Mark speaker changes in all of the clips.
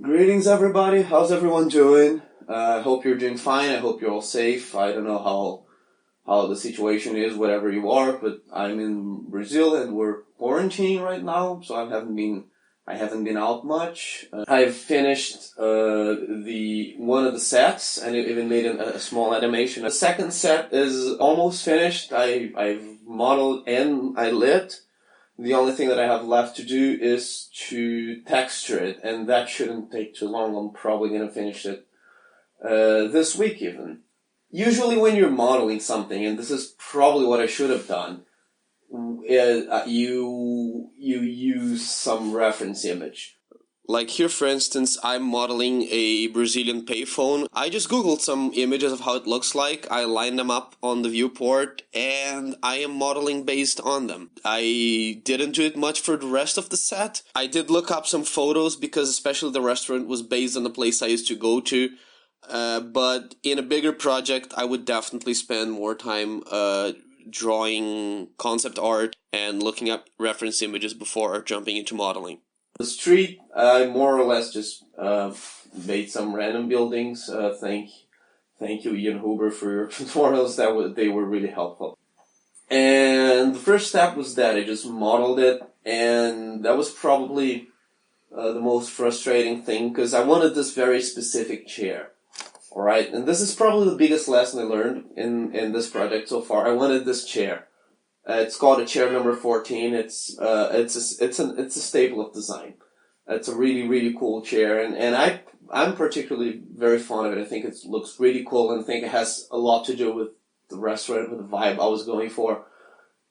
Speaker 1: Greetings, everybody. How's everyone doing? I hope you're doing fine. I hope you're all safe. I don't know how the situation is, wherever you are, but I'm in Brazil and we're quarantining right now, so I haven't been out much. I've finished the one of the sets and even made a small animation. The second set is almost finished. I've modeled and I lit. The only thing that I have left to do is to texture it, and that shouldn't take too long. I'm probably going to finish it this week even. Usually when you're modeling something, and this is probably what I should have done, you use some reference image. Like here, for instance, I'm modeling a Brazilian payphone. I just Googled some images of how it looks like. I lined them up on the viewport, and I am modeling based on them. I didn't do it much for the rest of the set. I did look up some photos because especially the restaurant was based on the place I used to go to. But in a bigger project, I would definitely spend more time drawing concept art and looking up reference images before jumping into modeling. The street, I more or less just made some random buildings. Thank you, Ian Huber, for your tutorials. They were really helpful. And the first step was that I just modeled it, and that was probably the most frustrating thing because I wanted this very specific chair. All right, and this is probably the biggest lesson I learned in this project so far. I wanted this chair. It's called a chair number 14. It's a staple of design. It's a really cool chair, and I'm particularly very fond of it. I think it looks really cool, and I think it has a lot to do with the restaurant, with the vibe I was going for.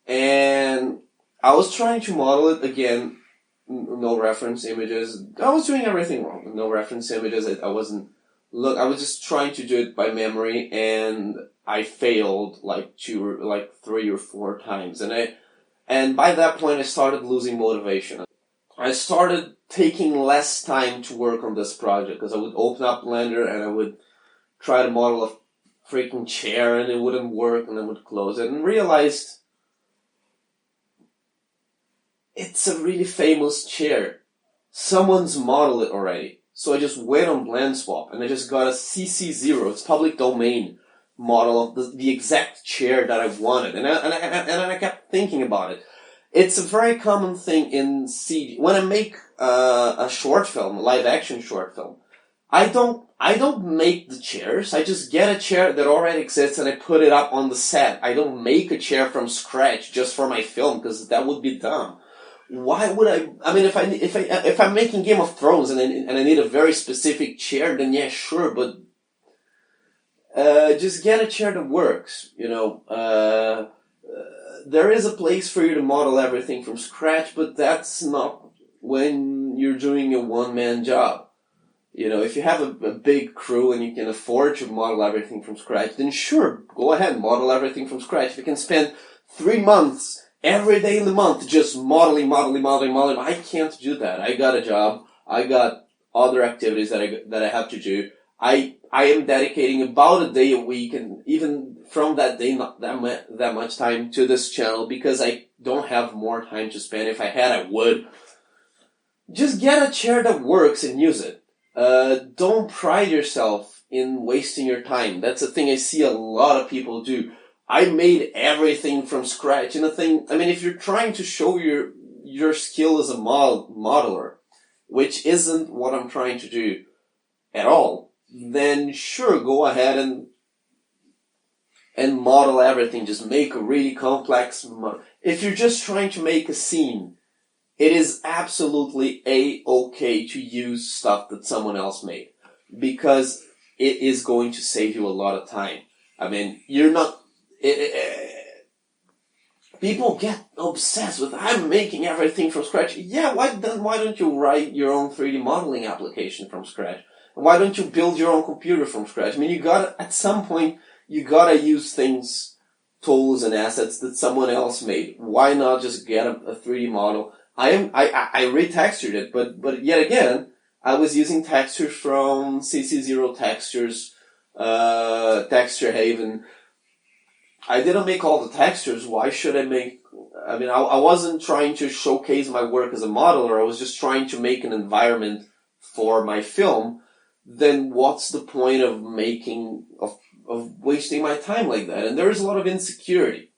Speaker 1: And I was trying to model it again. No reference images. I was doing everything wrong. No reference images. I was just trying to do it by memory, and I failed like 3 or 4 times, and by that point I started losing motivation. I started taking less time to work on this project because I would open up Blender and I would try to model a freaking chair and it wouldn't work, and I would close it and realized it's a really famous chair. Someone's modeled it already. So I just went on BlendSwap and I just got a CC0, it's public domain, model of the exact chair that I wanted. And I kept thinking about it. It's a very common thing in CG. When I make a short film, a live action short film, I don't make the chairs. I just get a chair that already exists and I put it up on the set. I don't make a chair from scratch just for my film because that would be dumb. Why would I? I mean, if I'm making Game of Thrones and I need a very specific chair, then yeah, sure. But just get a chair that works. There is a place for you to model everything from scratch, but that's not when you're doing a one-man job. If you have a big crew and you can afford to model everything from scratch, then sure, go ahead, model everything from scratch. If you can spend 3 months every day in the month just modeling. I can't do that. I got a job. I got other activities that I have to do. I am dedicating about a day a week, and even from that day, not that much time to this channel because I don't have more time to spend. If I had, I would. Just get a chair that works and use it. Don't pride yourself in wasting your time. That's a thing I see a lot of people do. I made everything from scratch. And if you're trying to show your skill as a modeler, which isn't what I'm trying to do at all, then sure, go ahead and model everything. Just make a really complex model. If you're just trying to make a scene, it is absolutely A-okay to use stuff that someone else made because it is going to save you a lot of time. I mean, you're not... people get obsessed with I'm making everything from scratch. Yeah, why don't you write your own 3D modeling application from scratch? Why don't you build your own computer from scratch? I mean, at some point you gotta use things, tools and assets that someone else made. Why not just get a 3D model? I retextured it, but yet again, I was using textures from CC0 Textures, Texture Haven. I didn't make all the textures. Why should I make... I wasn't trying to showcase my work as a modeler. I was just trying to make an environment for my film, then what's the point of wasting my time like that? And there is a lot of insecurity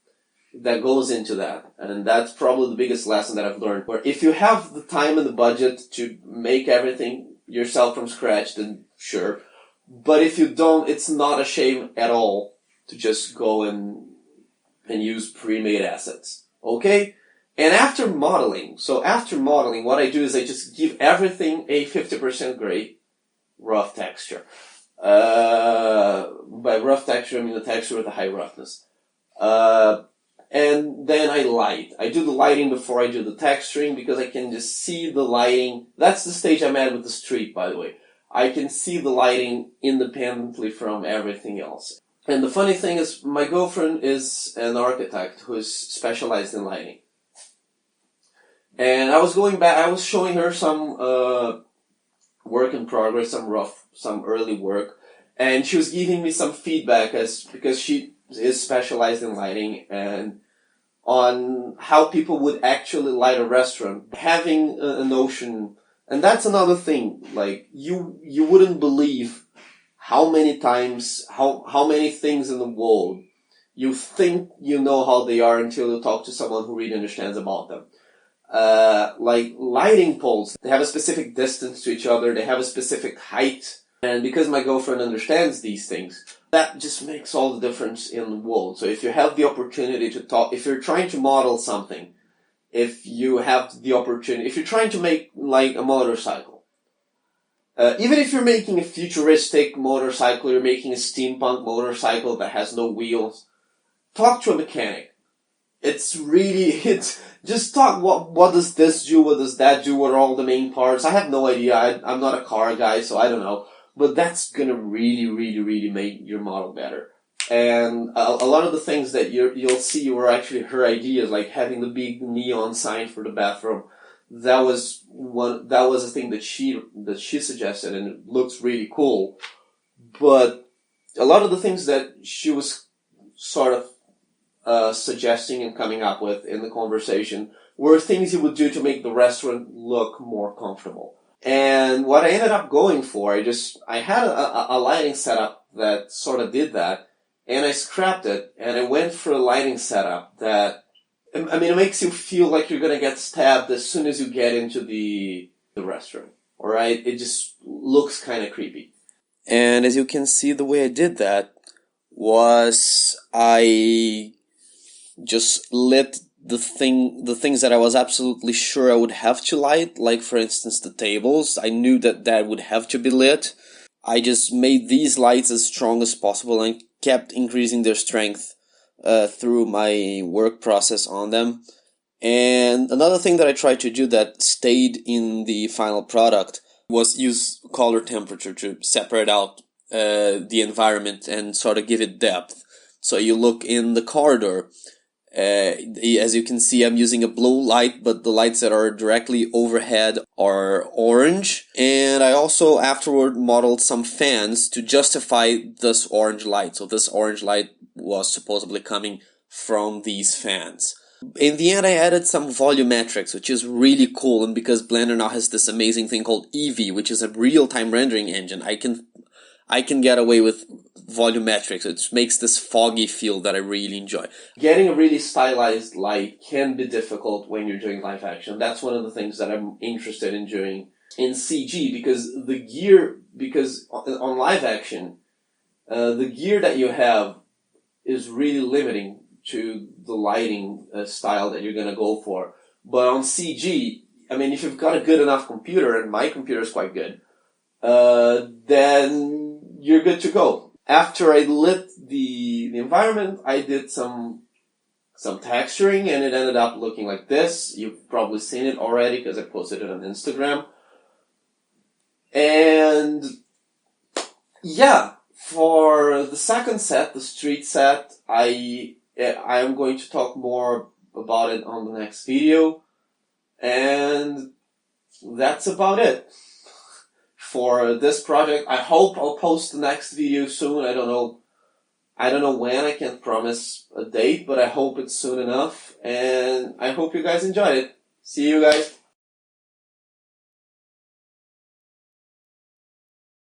Speaker 1: that goes into that. And that's probably the biggest lesson that I've learned. Where if you have the time and the budget to make everything yourself from scratch, then sure. But if you don't, it's not a shame at all to just go and use pre-made assets. Okay? And after modeling, what I do is I just give everything a 50% gray rough texture. By rough texture, I mean the texture with a high roughness. And then I light. I do the lighting before I do the texturing because I can just see the lighting. That's the stage I'm at with the street, by the way. I can see the lighting independently from everything else. And the funny thing is, my girlfriend is an architect who is specialized in lighting. And I was showing her some work in progress, some early work, and she was giving me some feedback because she is specialized in lighting and on how people would actually light a restaurant, having a notion. And that's another thing, like you wouldn't believe how many times, how many things in the world you think you know how they are until you talk to someone who really understands about them. Like lighting poles, they have a specific distance to each other, they have a specific height, and because my girlfriend understands these things, that just makes all the difference in the world. So if you have the opportunity to talk, if you're trying to model something, if you have the opportunity, if you're trying to make like a motorcycle, even if you're making a futuristic motorcycle, you're making a steampunk motorcycle that has no wheels, talk to a mechanic. It's just talk, what does this do, what does that do, what are all the main parts? I have no idea, I'm not a car guy, so I don't know. But that's gonna really, really, really make your model better. And a lot of the things that you'll see were actually her ideas, like having the big neon sign for the bathroom. That was a thing that she suggested, and it looks really cool. But a lot of the things that she was sort of suggesting and coming up with in the conversation were things you would do to make the restaurant look more comfortable. And what I ended up going for, I had a lighting setup that sort of did that, and I scrapped it, and I went for a lighting setup that, I mean, it makes you feel like you're gonna get stabbed as soon as you get into the restaurant. Alright? It just looks kind of creepy. And as you can see, the way I did that was I just lit the things that I was absolutely sure I would have to light, like for instance the tables. I knew that would have to be lit. I just made these lights as strong as possible and kept increasing their strength through my work process on them. And another thing that I tried to do that stayed in the final product was use color temperature to separate out the environment and sort of give it depth. So you look in the corridor. As you can see, I'm using a blue light, but the lights that are directly overhead are orange. And I also afterward modeled some fans to justify this orange light. So this orange light was supposedly coming from these fans. In the end, I added some volumetrics, which is really cool. And because Blender now has this amazing thing called Eevee, which is a real-time rendering engine, I can get away with volumetrics. It makes this foggy feel that I really enjoy. Getting a really stylized light can be difficult when you're doing live action. That's one of the things that I'm interested in doing in CG, because on live action, the gear that you have is really limiting to the lighting style that you're going to go for. But on CG, I mean, if you've got a good enough computer, and my computer is quite good, then you're good to go. After I lit the environment, I did some texturing, and it ended up looking like this. You've probably seen it already because I posted it on Instagram. And yeah, for the second set, the street set, I am going to talk more about it on the next video. And that's about it for this project. I hope I'll post the next video soon. I don't know when. I can't promise a date, but I hope it's soon enough. And I hope you guys enjoyed it. See you guys.